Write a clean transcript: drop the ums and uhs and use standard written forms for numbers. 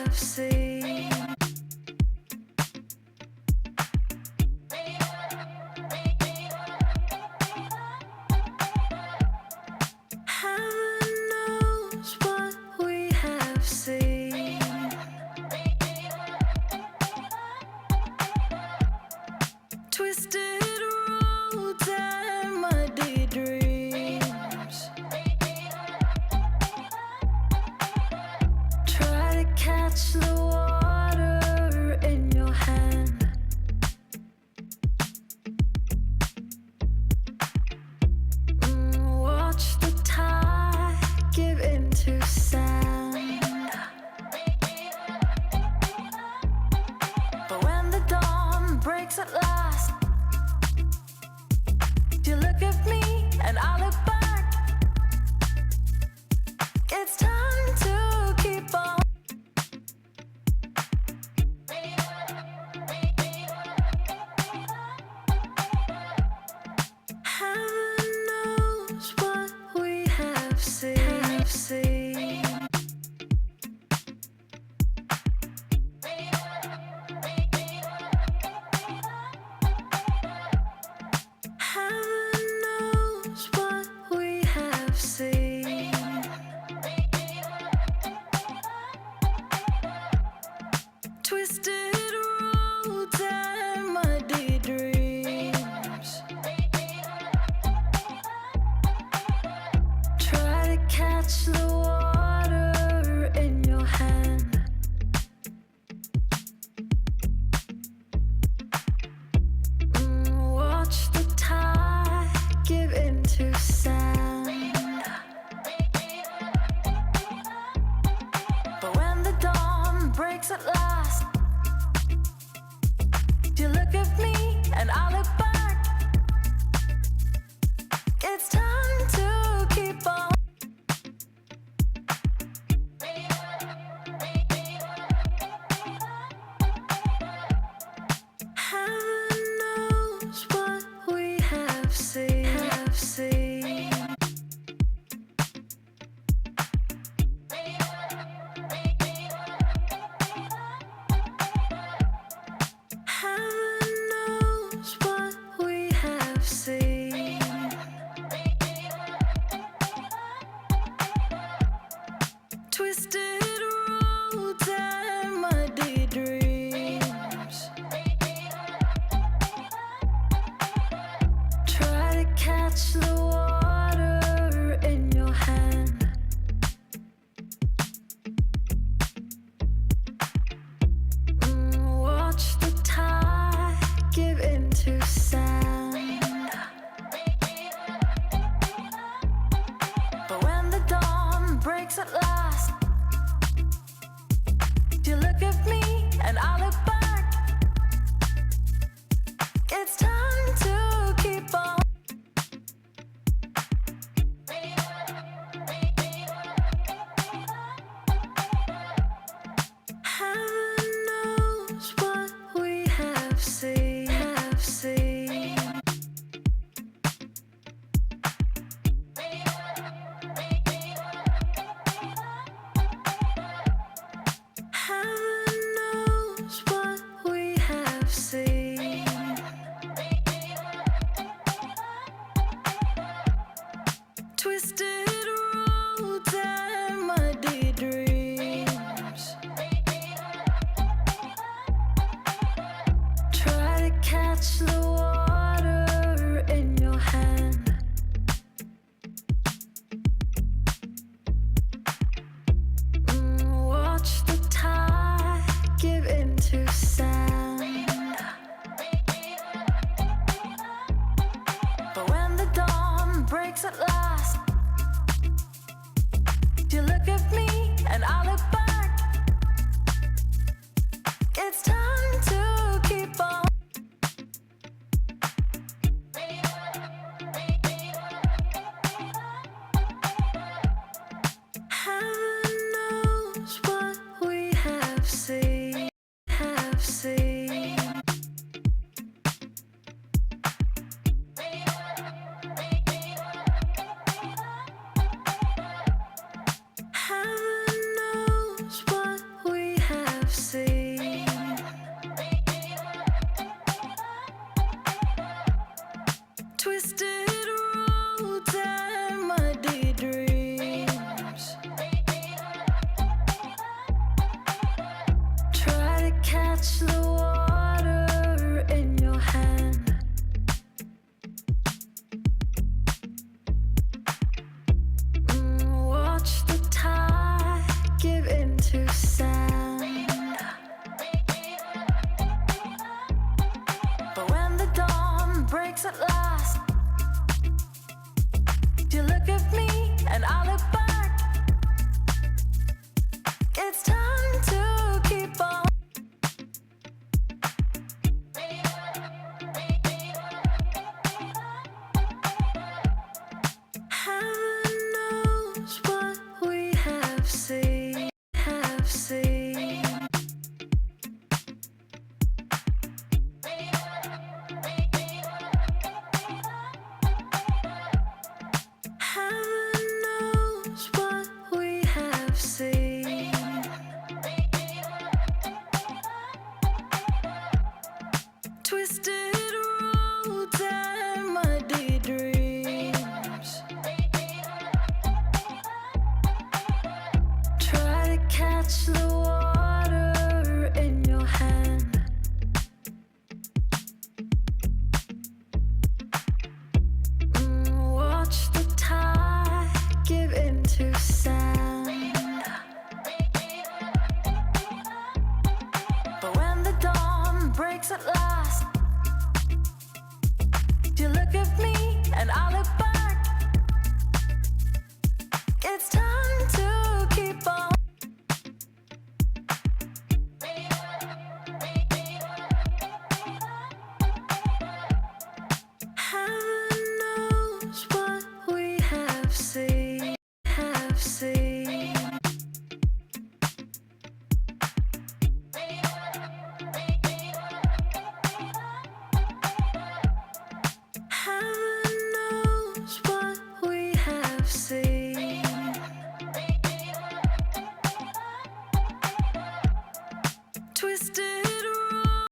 have seen. Heaven knows what we have seen. Twisted roads and muddy dreams. Try to catch the water in your hand. Watch the tide give into sand. But when the dawn breaks at last, you look at me and I look back. It's time to keep on. Heaven knows what we have seen. Heaven knows what we have seen. Twisted roads and muddy dreams. Try to catch the water in your hand. Watch the tide give into sand. But when the dawn breaks at last, you look at me and I look back. It's time to keep on. Heaven knows what we have seen. Heaven knows what we have seen. Twisted roads and muddy dreams. Try to catch the water in your hand. Watch the tide give into sand. But when the dawn breaks at last, you look at me and I look back. It's time to keep on. Heaven knows what we have seen. Heaven knows what we have seen. Twisted roads and muddy dreams. Try to catch the water in your hand. Watch the tide give into sand. But when the dawn breaks at last, you look at me and I look back. It's time to keep on. Heaven knows what we have seen. catch the water in your hand. Watch the tide give into sand. But when the dawn breaks at last, you look at me and I look back. It's time to keep on. Heaven knows what we have seen, have seen. Heaven knows what we have seen. Twisted roads and muddy dreams. Try to catch the water in your hand. Watch the tide give into sand. But when the dawn breaks at last,